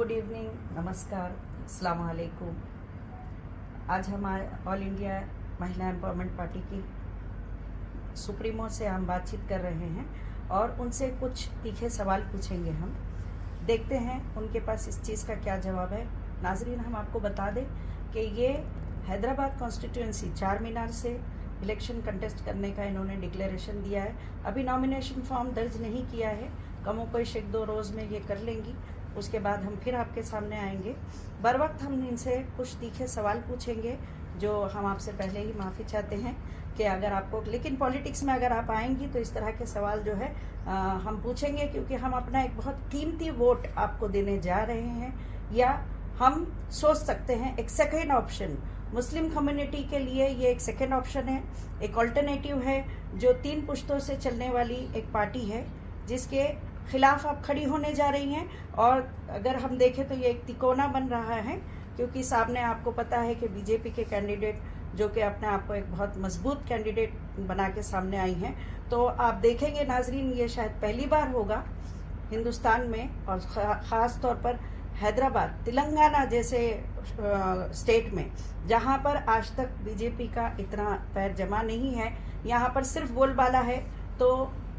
Good evening, नमस्कार, अस्सलाम वालेकुम। आज हम ऑल इंडिया महिला एम्पावरमेंट पार्टी की सुप्रीमो से हम बातचीत कर रहे हैं और उनसे कुछ तीखे सवाल पूछेंगे। हम देखते हैं उनके पास इस चीज़ का क्या जवाब है। नाजरीन, हम आपको बता दें कि ये हैदराबाद कॉन्स्टिट्यूंसी चार मीनार से इलेक्शन कंटेस्ट करने का इन्होंने डिक्लेरेशन दिया है। अभी नॉमिनेशन फॉर्म दर्ज नहीं किया है, कमों कोई एक दो रोज़ में ये कर लेंगी। उसके बाद हम फिर आपके सामने आएंगे। बर वक्त हम इनसे कुछ तीखे सवाल पूछेंगे, जो हम आपसे पहले ही माफ़ी चाहते हैं कि अगर आपको, लेकिन पॉलिटिक्स में अगर आप आएंगी तो इस तरह के सवाल जो है हम पूछेंगे, क्योंकि हम अपना एक बहुत कीमती वोट आपको देने जा रहे हैं। या हम सोच सकते हैं एक सेकेंड ऑप्शन, मुस्लिम कम्युनिटी के लिए ये एक सेकेंड ऑप्शन है, एक ऑल्टरनेटिव है, जो 3 पुश्तों से चलने वाली एक पार्टी है जिसके खिलाफ आप खड़ी होने जा रही हैं। और अगर हम देखें तो ये एक तिकोना बन रहा है, क्योंकि सामने आपको पता है कि बीजेपी के कैंडिडेट, जो कि अपने आप को एक बहुत मजबूत कैंडिडेट बना के सामने आई हैं। तो आप देखेंगे नाजरीन, ये शायद पहली बार होगा हिंदुस्तान में, और ख़ास तौर पर हैदराबाद, तेलंगाना जैसे स्टेट में, जहां पर आज तक बीजेपी का इतना पैर जमा नहीं है। यहाँ पर सिर्फ बोलबाला है। तो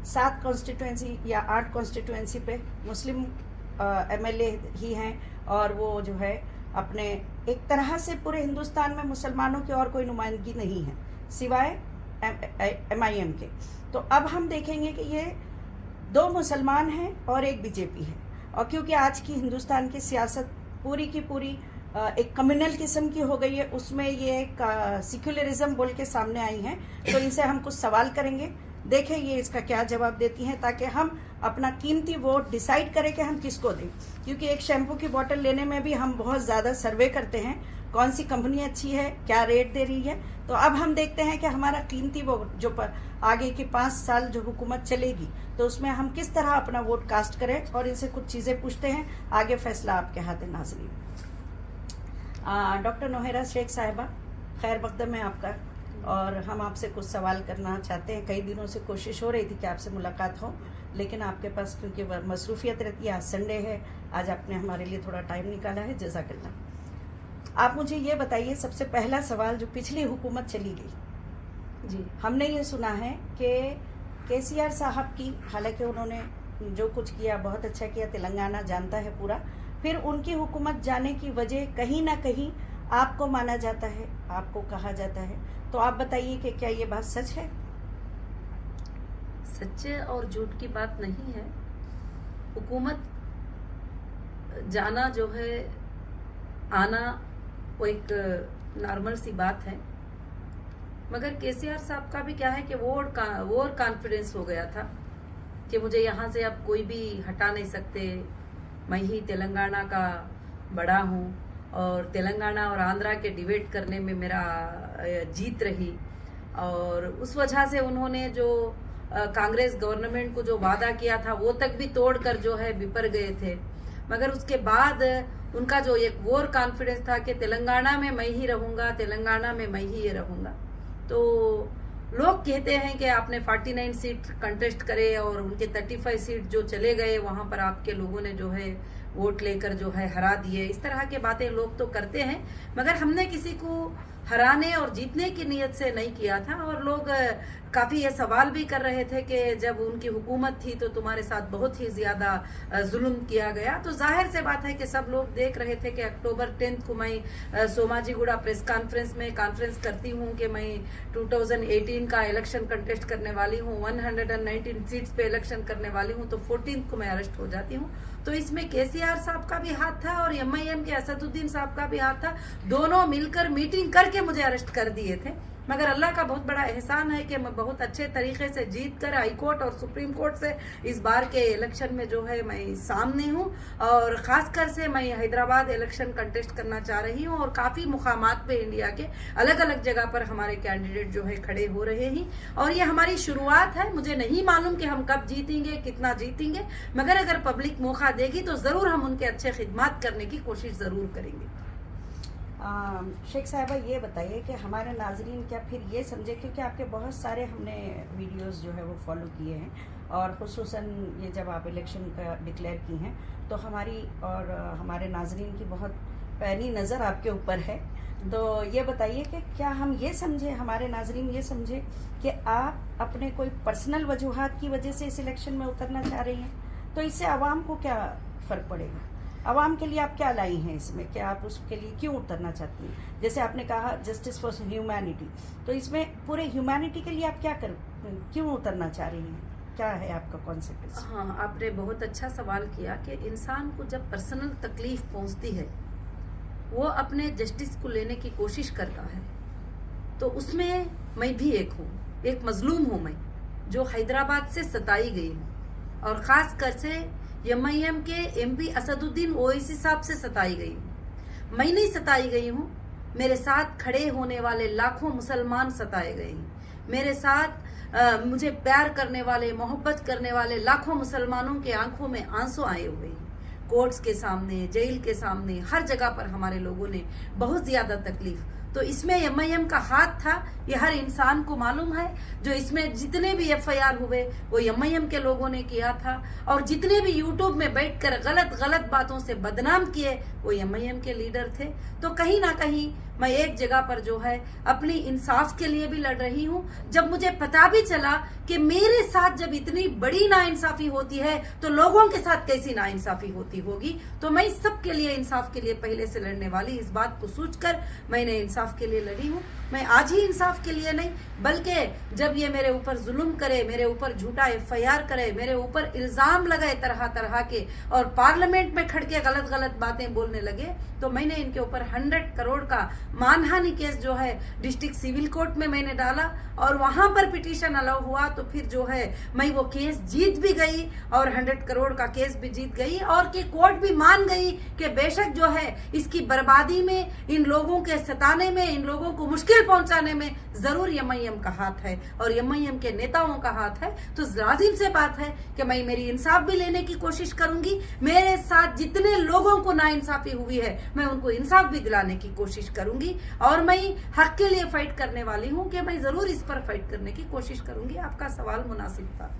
7 कॉन्स्टिट्यूएंसी या 8 कॉन्स्टिट्यूएंसी पे मुस्लिम एमएलए ही हैं, और वो जो है अपने एक तरह से पूरे हिंदुस्तान में मुसलमानों की और कोई नुमाइंदगी नहीं है सिवाय MIM के। तो अब हम देखेंगे कि ये 2 मुसलमान हैं और एक बीजेपी है। और क्योंकि आज की हिंदुस्तान की सियासत पूरी की पूरी एक कम्युनल किस्म की हो गई है, उसमें ये एक सेक्युलरिज्म बोल के सामने आई हैं। तो इनसे हम कुछ सवाल करेंगे, देखें ये इसका क्या जवाब देती हैं, ताकि हम अपना कीमती वोट डिसाइड करें कि हम किसको दें। क्योंकि एक शैम्पू की बोतल लेने में भी हम बहुत ज़्यादा सर्वे करते हैं, कौन सी कंपनी अच्छी है, क्या रेट दे रही है। तो अब हम देखते हैं कि हमारा कीमती वोट जो पर आगे की 5 साल जो हुकूमत चलेगी, तो उसमें हम किस तरह अपना वोट कास्ट करें। और इनसे कुछ चीज़ें पूछते हैं, आगे फैसला आपके हाथ है नाज़रीन। डॉक्टर नोहेरा शेख साहिबा, खैर मकदम है आपका, और हम आपसे कुछ सवाल करना चाहते हैं। कई दिनों से कोशिश हो रही थी कि आपसे मुलाकात हो, लेकिन आपके पास क्योंकि मसरूफियत रहती है, आज संडे है, आज आपने हमारे लिए थोड़ा टाइम निकाला है, जज़ाकल्लाह। आप मुझे ये बताइए, सबसे पहला सवाल, जो पिछली हुकूमत चली गई जी, हमने ये सुना है कि KCR साहब की, हालांकि उन्होंने जो कुछ किया बहुत अच्छा किया, तेलंगाना जानता है पूरा, फिर उनकी हुकूमत जाने की वजह कहीं ना कहीं आपको माना जाता है, आपको कहा जाता है। तो आप बताइए कि क्या ये बात सच है? सच और झूठ की बात नहीं है। हुकूमत जाना जो है, आना वो एक नॉर्मल सी बात है। मगर KCR साहब का भी क्या है कि वो कॉन्फिडेंस हो गया था कि मुझे यहाँ से अब कोई भी हटा नहीं सकते, मैं ही तेलंगाना का बड़ा हूँ, और तेलंगाना और आंध्रा के डिबेट करने में मेरा जीत रही। और उस वजह से उन्होंने जो कांग्रेस गवर्नमेंट को जो वादा किया था, वो तक भी तोड़कर जो है बिपर गए थे। मगर उसके बाद उनका जो एक वोर कॉन्फिडेंस था कि तेलंगाना में मैं ही रहूंगा, तेलंगाना में मैं ही ये रहूंगा। तो लोग कहते हैं कि आपने 49 सीट कंटेस्ट करे और उनके 35 सीट जो चले गए, वहां पर आपके लोगों ने जो है वोट लेकर जो है हरा दिए। इस तरह के बातें लोग तो करते हैं, मगर हमने किसी को हराने और जीतने की नीयत से नहीं किया था। और लोग काफी ये सवाल भी कर रहे थे कि जब उनकी हुकूमत थी तो तुम्हारे साथ बहुत ही ज्यादा जुल्म किया गया। तो जाहिर से बात है कि सब लोग देख रहे थे कि अक्टूबर 10 को मैं सोमाजीगुड़ा प्रेस कॉन्फ्रेंस में कॉन्फ्रेंस करती हूँ कि मैं 2018 का इलेक्शन कंटेस्ट करने वाली हूँ, 119 सीट्स पे इलेक्शन करने वाली हूँ। तो 14 को मैं अरेस्ट हो जाती हूँ। तो इसमें KCR साहब का भी हाथ था और MIM के असदुद्दीन साहब का भी हाथ था। दोनों मिलकर मीटिंग करके मुझे अरेस्ट कर दिए थे। मगर अल्लाह का बहुत बड़ा एहसान है कि मैं बहुत अच्छे तरीके से जीत कर हाई कोर्ट और सुप्रीम कोर्ट से इस बार के इलेक्शन में जो है मैं सामने हूँ। और खासकर से मैं हैदराबाद इलेक्शन कंटेस्ट करना चाह रही हूँ, और काफी मुकामात पे इंडिया के अलग अलग जगह पर हमारे कैंडिडेट जो है खड़े हो रहे हैं। और ये हमारी शुरुआत है। मुझे नहीं मालूम कि हम कब जीतेंगे, कितना जीतेंगे, मगर अगर पब्लिक मौका देगी तो जरूर हम उनके अच्छे खिदमत करने की कोशिश जरूर करेंगे। शेख साहिबा ये बताइए कि हमारे नाजरीन क्या फिर ये समझे, क्योंकि आपके बहुत सारे हमने वीडियोस जो है वो फॉलो किए हैं, और खुसूसन ये जब आप इलेक्शन का डिक्लेयर की हैं तो हमारी और हमारे नाजरीन की बहुत पैनी नज़र आपके ऊपर है। तो ये बताइए कि क्या हम ये समझे, हमारे नाजरीन ये समझे कि आप अपने कोई पर्सनल वजूहात की वजह से इस इलेक्शन में उतरना चाह रही हैं, तो इससे आवाम को क्या फ़र्क पड़ेगा? आवाम के लिए आप क्या लाई हैं इसमें, कि आप उसके लिए क्यों उतरना चाहती हैं? जैसे आपने कहा जस्टिस फॉर ह्यूमैनिटी, तो इसमें पूरे ह्यूमैनिटी के लिए आप क्यों उतरना चाह रही हैं? क्या है आपका कॉन्सेप्ट? हाँ, आपने बहुत अच्छा सवाल किया कि इंसान को जब पर्सनल तकलीफ पहुंचती है वो अपने जस्टिस को लेने की कोशिश करता है, तो उसमें मैं भी एक हूँ, एक मजलूम हूँ मैं, जो हैदराबाद से सताई गई हूँ, और खास कर से MIM के MP असदुद्दीन ओवैसी साहब से सताई गई हूँ। मैं नहीं सताई गई हूँ, मेरे साथ खड़े होने वाले लाखों मुसलमान सताए गए हैं। मेरे साथ मुझे प्यार करने वाले, मोहब्बत करने वाले लाखों मुसलमानों के आंखों में आंसू आए हुए हैं। कोर्ट्स के सामने, जेल के सामने, हर जगह पर हमारे लोगों ने बहुत ज्यादा तकलीफ, तो इसमें MIM का हाथ था, ये हर इंसान को मालूम है। जो इसमें जितने भी FIR हुए वो MIM के लोगों ने किया था, और जितने भी यूट्यूब में बैठकर गलत बातों से बदनाम किए वो MIM के लीडर थे। तो कहीं ना कहीं मैं एक जगह पर जो है अपनी इंसाफ के लिए भी लड़ रही हूँ। जब मुझे पता भी चला कि मेरे साथ जब इतनी बड़ी नाइंसाफी होती है तो लोगों के साथ कैसी नाइंसाफी होती होगी, तो मैं सबके लिए, इंसाफ के लिए पहले से लड़ने वाली, इस बात को सोचकर मैंने इंसाफ के लिए लड़ी हूँ। मैं आज ही इंसाफ के लिए नहीं, बल्कि जब ये मेरे ऊपर जुल्म करे, मेरे ऊपर झूठा FIR करे, मेरे ऊपर इल्जाम लगाए तरह तरह के, और पार्लियामेंट में खड़ के गलत बातें बोलने लगे, तो मैंने इनके ऊपर 100 करोड़ का मानहानि केस जो है डिस्ट्रिक्ट सिविल कोर्ट में मैंने डाला, और वहां पर पिटीशन अलाउ हुआ, तो फिर जो है मैं वो केस जीत भी गई, और 100 करोड़ का केस भी जीत गई, और कि कोर्ट भी मान गई कि बेशक जो है इसकी बर्बादी में, इन लोगों के सताने में, इन लोगों को मुश्किल पहुंचाने में जरूर MIM का हाथ है, और MIM के नेताओं का हाथ है। तो लाजिम से बात है कि मैं मेरी इंसाफ भी लेने की कोशिश करूंगी। मेरे साथ जितने लोगों को नाइंसाफी हुई है मैं उनको इंसाफ भी दिलाने की कोशिश करूंगी, और मैं हक के लिए फाइट करने वाली हूं कि मैं जरूर इस पर फाइट करने की कोशिश करूंगी। आपका सवाल मुनासिब था।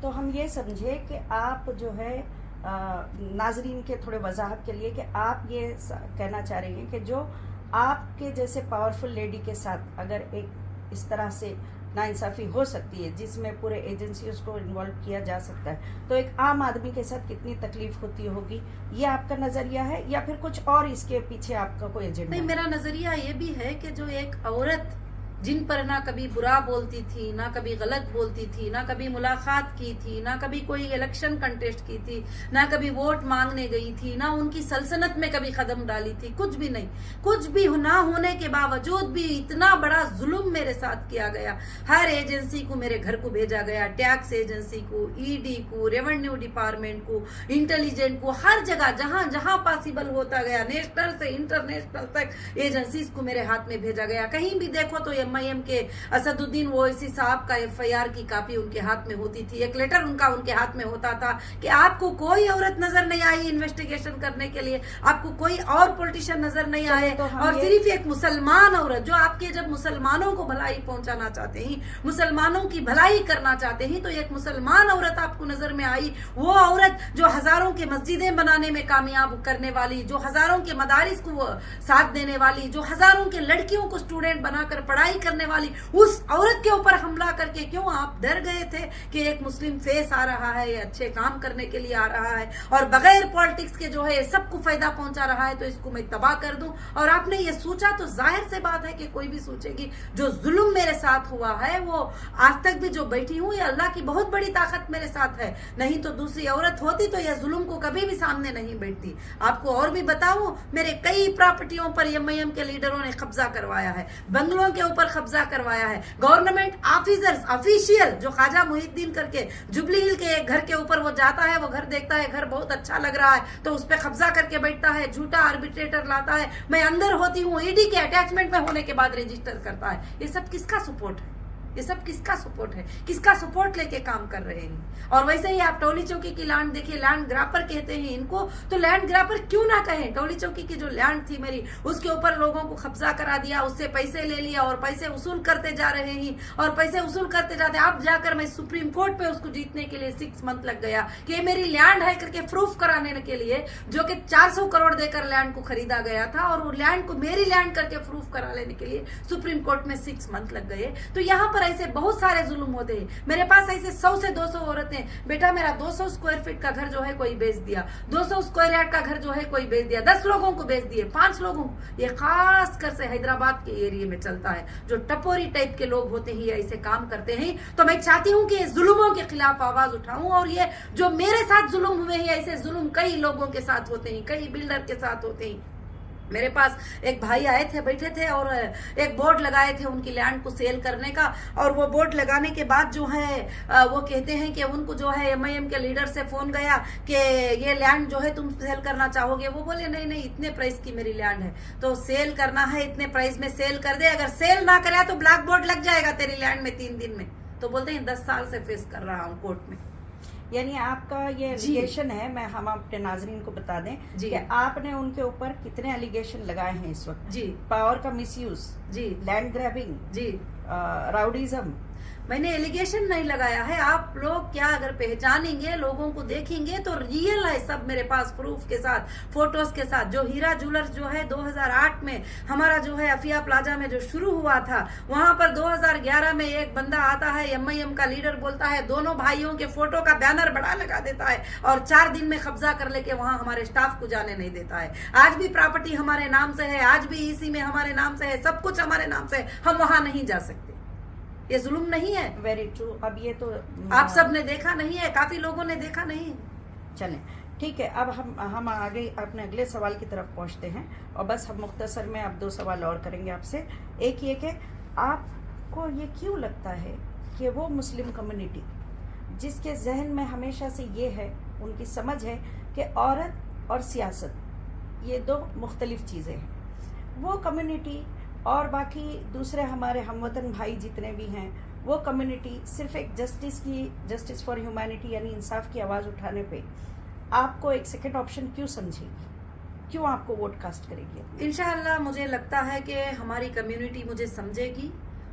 तो हम ये समझे कि आप जो है नाजरीन के थोड़े वजाहत के लिए, कि आप ये कहना चाह रही हैं कि जो आपके जैसे पावरफुल लेडी के साथ अगर एक इस तरह से नाइंसाफी हो सकती है, जिसमें पूरे एजेंसीज को इन्वॉल्व किया जा सकता है, तो एक आम आदमी के साथ कितनी तकलीफ होती होगी, ये आपका नजरिया है, या फिर कुछ और इसके पीछे आपका कोई एजेंडा? नहीं, मेरा नजरिया ये भी है कि जो एक औरत जिन पर ना कभी बुरा बोलती थी, ना कभी गलत बोलती थी, ना कभी मुलाकात की थी, ना कभी कोई इलेक्शन कंटेस्ट की थी, ना कभी वोट मांगने गई थी, ना उनकी सल्तनत में कभी कदम डाली थी, कुछ भी नहीं। कुछ भी ना होने के बावजूद भी इतना बड़ा जुल्म मेरे साथ किया गया। हर एजेंसी को मेरे घर को भेजा गया, टैक्स एजेंसी को, ED को, रेवेन्यू डिपार्टमेंट को, इंटेलिजेंट को, हर जगह जहां जहां पॉसिबल होता गया, नेशनल से इंटरनेशनल तक एजेंसीज को मेरे हाथ में भेजा गया। कहीं भी देखो तो MIM के असदुद्दीन ओवैसी साहब का FIR की कॉपी उनके हाथ में होती थी, एक लेटर उनके हाथ में होता था कि आपको कोई औरत नजर नहीं आई इन्वेस्टिगेशन करने के लिए, आपको कोई और पॉलिटिशियन नजर नहीं आए, तो और सिर्फ एक मुसलमान औरत, जो आपके जब मुसलमानों को भलाई पहुंचाना चाहते हैं, मुसलमानों की भलाई करना चाहते हैं, तो एक मुसलमान औरत आपको नजर में आई। वो औरत जो हजारों के मस्जिदें बनाने में कामयाब करने वाली, जो हजारों के मदारिस को साथ देने वाली, जो हजारों के लड़कियों को स्टूडेंट बनाकर पढ़ाई करने वाली, उस औरत के ऊपर हमला करके क्यों आप डर गए थे कि एक मुस्लिम फेस आ रहा है, ये अच्छे काम करने के लिए आ रहा है, और बगैर पॉलिटिक्स के जो है सबको फायदा पहुंचा रहा है, तो इसको मैं तबाह कर दूं? और आपने ये सोचा, तो जाहिर से बात है कि कोई भी सोचेगी। जो जुल्म मेरे साथ हुआ है, वो आज तक भी जो बैठी हूं, ये अल्लाह की बहुत बड़ी ताकत मेरे साथ है, नहीं तो दूसरी औरत होती तो यह जुल्म को कभी भी सामने नहीं बैठती। आपको और भी बताऊं, मेरे कई प्रॉपर्टियों पर MIM के लीडरों ने कब्जा करवाया है, बंगलों के ऊपर कब्जा करवाया है। गवर्नमेंट ऑफिसर्स, ऑफिशियल, जो ख्वाजा मुहिद्दीन करके जुबली हिल के एक घर के ऊपर वो जाता है, वो घर देखता है, घर बहुत अच्छा लग रहा है, तो उस पर कब्जा करके बैठता है, झूठा आर्बिट्रेटर लाता है। मैं अंदर होती हूँ, ED के अटैचमेंट में होने के बाद रजिस्टर करता है। ये सब किसका सपोर्ट है? ये सब किसका सपोर्ट है, किसका सपोर्ट लेके काम कर रहे हैं। और वैसे ही आप टोली चौकी की लैंड देखिए, लैंड ग्रापर कहते हैं इनको, तो लैंड ग्रापर क्यों ना कहें। टोली चौकी की जो लैंड थी मेरी, उसके ऊपर लोगों को कब्जा करा दिया, उससे पैसे ले लिया और पैसे वसूल करते जा रहे हैं और पैसे वसूल करते जाते। अब जाकर मैं सुप्रीम कोर्ट पे उसको जीतने के लिए 6 मंथ लग गया कि ये मेरी लैंड है करके प्रूफ कराने के लिए, जो कि 400 करोड़ देकर लैंड को खरीदा गया था, और वो लैंड को मेरी लैंड करके प्रूफ करा लेने के लिए सुप्रीम कोर्ट में 6 मंथ लग गए। तो यहाँ पर ऐसे बहुत सारे जुल्म होते हैं। मेरे पास ऐसे 100 से 200 औरतें, बेटा मेरा 200 स्क्वायर फीट का घर जो है कोई बेच दिया, 200 स्क्वायर यार्ड का घर जो है कोई बेच दिया, 10 लोगों को बेच दिए, 5 लोगों को। ये खास कर से हैदराबाद के एरिया में चलता है। जो टपोरी टाइप के लोग होते हैं, ऐसे काम करते हैं। तो मैं चाहती हूँ कि जुल्मों के खिलाफ आवाज उठाऊं, और ये जो मेरे साथ जुल्म हुए हैं, ऐसे जुल्म कई लोगों के साथ होते हैं, कई बिल्डर के साथ होते हैं। मेरे पास एक भाई आए थे, बैठे थे और एक बोर्ड लगाए थे उनकी लैंड को सेल करने का। और वो बोर्ड लगाने के बाद जो है वो कहते हैं कि उनको जो है MIM के लीडर से फोन गया कि ये लैंड जो है तुम सेल करना चाहोगे। वो बोले नहीं नहीं, इतने प्राइस की मेरी लैंड है, तो सेल करना है, इतने प्राइस में सेल कर दे, अगर सेल ना करे तो ब्लैक बोर्ड लग जाएगा तेरी लैंड में 3 दिन में। तो बोलते हैं 10 साल से फेस कर रहा हूँ कोर्ट में। यानी आपका ये एलिगेशन है, मैं हम अपने नाजरीन को बता दें कि आपने उनके ऊपर कितने एलिगेशन लगाए हैं इस वक्त। जी, पावर का मिसयूज, जी, लैंड ग्रैबिंग, जी, राउडीज्म। मैंने एलिगेशन नहीं लगाया है। आप लोग क्या अगर पहचानेंगे, लोगों को देखेंगे तो रियल है सब मेरे पास प्रूफ के साथ, फोटोज के साथ। जो हीरा ज्वेलर्स जो है 2008 में हमारा जो है अफिया प्लाजा में जो शुरू हुआ था, वहां पर 2011 में एक बंदा आता है, MIM का लीडर, बोलता है दोनों भाइयों के फोटो का बैनर बड़ा लगा देता है और 4 दिन में कब्जा कर लेके वहां हमारे स्टाफ को जाने नहीं देता है। आज भी प्रॉपर्टी हमारे नाम से है, आज भी EC में हमारे नाम से है, सब कुछ हमारे नाम से है, हम वहां नहीं जा सकते। ये जुल्म नहीं है? Very true. अब ये तो आप सब ने देखा नहीं है, काफी लोगों ने देखा नहीं है। चलें, ठीक है। अब हम आगे अपने अगले सवाल की तरफ पहुंचते हैं, और बस हम मुख्तसर में अब 2 सवाल और करेंगे आपसे। एक ये कि आपको ये क्यों लगता है कि वो मुस्लिम कम्युनिटी जिसके जहन में हमेशा से ये है, उनकी समझ है कि औरत और सियासत ये 2 मुख्तलिफ चीज़ें हैं, वो कम्युनिटी और बाकी दूसरे हमारे हमवतन भाई जितने भी हैं, वो कम्युनिटी सिर्फ एक जस्टिस फॉर ह्यूमैनिटी यानी इंसाफ की आवाज़ उठाने पे आपको एक सेकंड ऑप्शन क्यों समझेगी, क्यों आपको वोट कास्ट करेगी? इंशाअल्लाह मुझे लगता है कि हमारी कम्युनिटी मुझे समझेगी,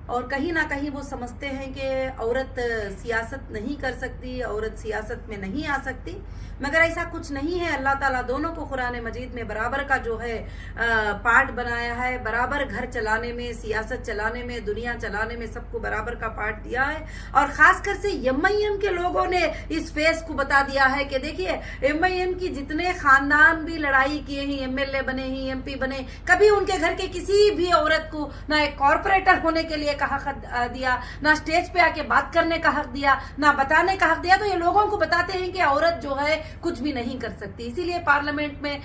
और कहीं ना कहीं वो समझते हैं कि औरत सियासत नहीं कर सकती, औरत सियासत में नहीं आ सकती, मगर ऐसा कुछ नहीं है। अल्लाह ताला दोनों को कुरान मजीद में बराबर का जो है पार्ट बनाया है, बराबर घर चलाने में, सियासत चलाने में, दुनिया चलाने में सबको बराबर का पार्ट दिया है। और खासकर से MIM के लोगों ने इस फेस को बता दिया है कि देखिए MIM की जितने खानदान भी लड़ाई किए हैं, MLA बने हैं, MP बने, कभी उनके घर के किसी भी औरत को ना एक कॉर्पोरेटर होने के लिए का हक दिया, ना स्टेज पे आके बात करने का हक दिया, ना बताने का हक दिया। तो ये लोगों को बताते हैं कि औरत जो है कुछ भी नहीं कर सकती। इसीलिए पार्लियामेंट में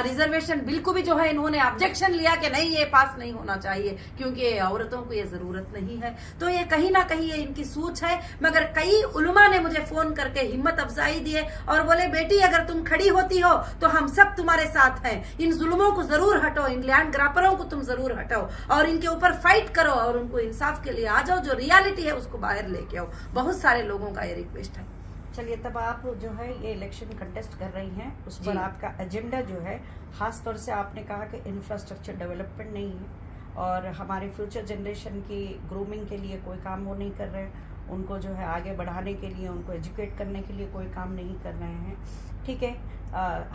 रिजर्वेशन बिल को भी जो है इन्होंने ऑब्जेक्शन लिया कि नहीं, ये पास नहीं होना चाहिए, क्योंकि औरतों को ये जरूरत नहीं है। तो ये कहीं ना कहीं ये इनकी सोच है। मगर कई उलमा ने मुझे फोन करके हिम्मत अफजाई दिए और बोले बेटी अगर तुम खड़ी होती हो तो हम सब तुम्हारे साथ हैं, इन जुल्मों को जरूर हटाओ, इन लैंड ग्रापरों को तुम जरूर हटाओ और इनके ऊपर फाइट करो और उनको इंसाफ के लिए आ जाओ, जो रियलिटी है उसको बाहर लेके आओ। बहुत सारे लोगों का ये रिक्वेस्ट है। चलिए, तब आप जो है ये इलेक्शन कंटेस्ट कर रही हैं, उस पर आपका एजेंडा जो है, खास तौर से आपने कहा कि इंफ्रास्ट्रक्चर डेवलपमेंट नहीं है और हमारे फ्यूचर जनरेशन की ग्रूमिंग के लिए कोई काम वो नहीं कर रहे हैं, उनको जो है आगे बढ़ाने के लिए, उनको एजुकेट करने के लिए कोई काम नहीं कर रहे हैं। ठीक है,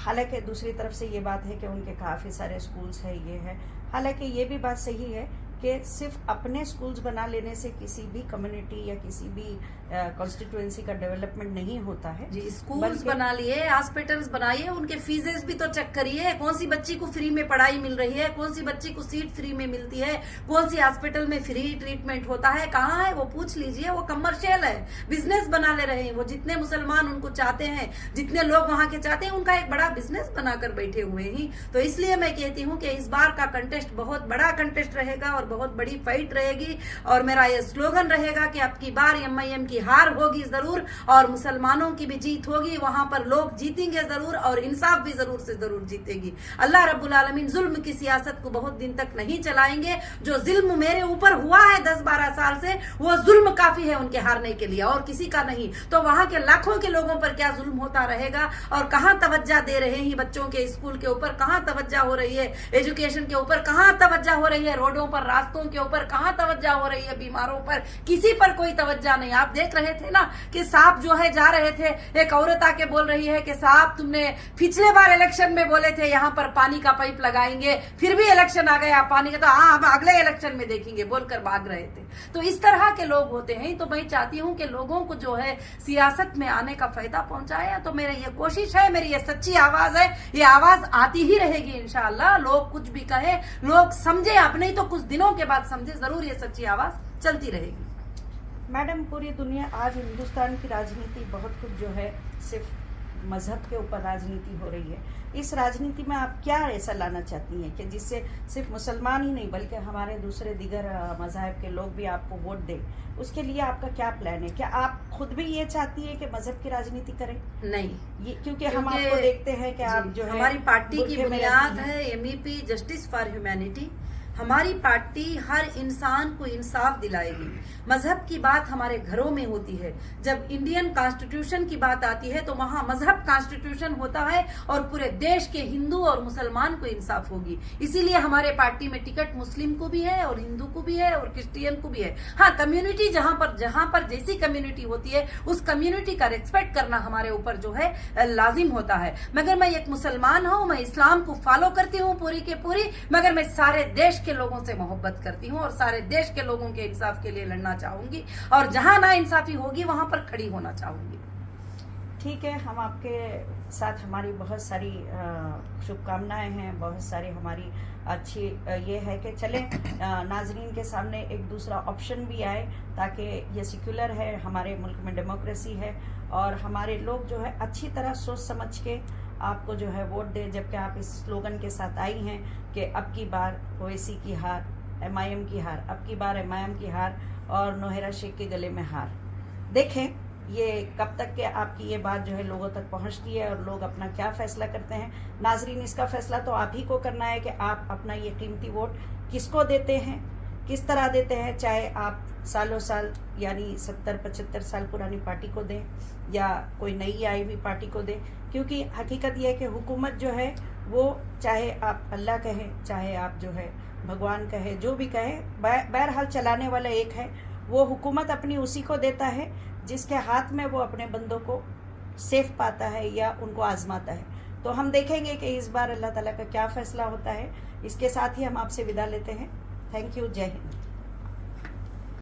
हालांकि दूसरी तरफ से ये बात है कि उनके काफ़ी सारे स्कूल्स है, ये है। हालांकि ये भी बात सही है कि सिर्फ अपने स्कूल्स बना लेने से किसी भी कम्युनिटी या किसी भी कॉन्स्टिट्यूएंसी का डेवलपमेंट नहीं होता है। जी, स्कूल्स बना लिए, हॉस्पिटल्स बनाइए, उनके फीसेस भी तो चेक करिए, कौन सी बच्ची को फ्री में पढ़ाई मिल रही है, कौन सी बच्ची को सीट फ्री में मिलती है, कौन सी हॉस्पिटल में फ्री ट्रीटमेंट होता है, कहाँ है वो पूछ लीजिए। वो कमर्शियल है, बिजनेस बना ले रहे हैं वो। जितने मुसलमान उनको चाहते हैं, जितने लोग वहां के चाहते हैं, उनका एक बड़ा बिजनेस बनाकर बैठे हुए हैं। तो इसलिए मैं कहती हूँ कि इस बार का कंटेस्ट बहुत बड़ा कंटेस्ट रहेगा और बहुत बड़ी फाइट रहेगी और मेरा ये स्लोगन रहेगा कि अब की बार MIM की हार होगी जरूर और मुसलमानों की भी जीत होगी। वहां पर लोग जीतेंगे जरूर और इंसाफ भी जरूर से जरूर जीतेगी। अल्लाह रब्बुल आलमीन जुल्म की सियासत को बहुत दिन तक नहीं चलाएंगे। जो जुल्म मेरे ऊपर हुआ है 10-12 साल से, वो जुल्म काफी है उनके हारने के लिए और किसी का नहीं। तो वहां के लाखों के लोगों पर क्या जुल्म होता रहेगा और कहां तवज्जो दे रहे हैं बच्चों के स्कूल के ऊपर, कहां तवज्जो हो रही है एजुकेशन के ऊपर, कहां तवज्जो हो रही है रोडों पर रास्तों के ऊपर, कहां तवज्जो हो रही है बीमारों पर, किसी पर कोई तवज्जो नहीं। आप देख रहे थे ना कि साहब जो है जा रहे थे, एक औरत आके बोल रही है कि साहब तुमने पिछले बार इलेक्शन में बोले थे यहाँ पर पानी का पाइप लगाएंगे, फिर भी इलेक्शन आ गया पानी का, तो हाँ हम अगले इलेक्शन में देखेंगे बोलकर भाग रहे थे। तो इस तरह के लोग होते हैं। तो मैं चाहती हूँ कि लोगों को जो है सियासत में आने का फायदा पहुंचाए। तो मेरी ये कोशिश है, मेरी ये सच्ची आवाज है, ये आवाज आती ही रहेगी इंशाअल्लाह। लोग कुछ भी कहे, लोग समझे अब नहीं तो कुछ दिनों के बाद समझे, जरूर ये सच्ची आवाज चलती रहेगी। मैडम, पूरी दुनिया आज हिंदुस्तान की राजनीति बहुत कुछ जो है सिर्फ मजहब के ऊपर राजनीति हो रही है। इस राजनीति में आप क्या ऐसा लाना चाहती हैं कि जिससे सिर्फ मुसलमान ही नहीं बल्कि हमारे दूसरे दिगर मजहब के लोग भी आपको वोट दें? उसके लिए आपका क्या प्लान है? क्या आप खुद भी ये चाहती है कि मजहब की राजनीति करें? नहीं, ये क्योंकि हम आपको देखते हैं कि आप जो है, हमारी पार्टी की बुनियाद है MEP जस्टिस फॉर ह्यूमैनिटी। हमारी पार्टी हर इंसान को इंसाफ दिलाएगी। मजहब की बात हमारे घरों में होती है। जब इंडियन कॉन्स्टिट्यूशन की बात आती है तो वहां मजहब कॉन्स्टिट्यूशन होता है और पूरे देश के हिंदू और मुसलमान को इंसाफ होगी। इसीलिए हमारे पार्टी में टिकट मुस्लिम को भी है और हिंदू को भी है और क्रिश्चियन को भी है। हाँ, कम्युनिटी जहां पर जैसी कम्युनिटी होती है उस कम्युनिटी का रेस्पेक्ट करना हमारे ऊपर जो है लाजिम होता है। मगर मैं एक मुसलमान हूँ, मैं इस्लाम को फॉलो करती हूँ पूरी के पूरी, मगर मैं सारे देश के लोगों से मोहब्बत करती हूँ और सारे देश के लोगों के इंसाफ के लिए लड़ना चाहूंगी और जहां ना इंसाफी होगी वहां पर खड़ी होना चाहूंगी। ठीक है, हम आपके साथ, हमारी बहुत सारी शुभकामनाएं हैं, बहुत सारी हमारी अच्छी ये है कि चले नाजरीन के सामने एक दूसरा ऑप्शन भी आए ताकि ये सेक्युलर है, हमारे मुल्क में डेमोक्रेसी है और हमारे लोग जो है अच्छी तरह सोच समझ के आपको जो है वोट दे। जबकि आप इस स्लोगन के साथ आई हैं कि अब की बार ओवैसी की हार, MIM की हार, अब की बार MIM की हार और नौहरा शेख के गले में हार। देखें ये कब तक के आपकी ये बात जो है लोगों तक पहुंचती है और लोग अपना क्या फैसला करते हैं। नाजरीन, इसका फैसला तो आप ही को करना है कि आप अपना ये कीमती वोट किसको देते हैं, किस तरह देते हैं। चाहे आप सालों साल यानी 70-75 साल पुरानी पार्टी को दें या कोई नई आई हुई पार्टी को दें, क्योंकि हकीकत यह है कि हुकूमत जो है वो चाहे आप अल्लाह कहें, चाहे आप जो है भगवान कहे, जो भी कहे, बहरहाल चलाने वाला एक है। वो हुकूमत अपनी उसी को देता है जिसके हाथ में वो अपने बंदों को सेफ पाता है या उनको आजमाता है। तो हम देखेंगे कि इस बार अल्लाह ताला का क्या फैसला होता है। इसके साथ ही हम आपसे विदा लेते हैं। Thank you. जय हिंद।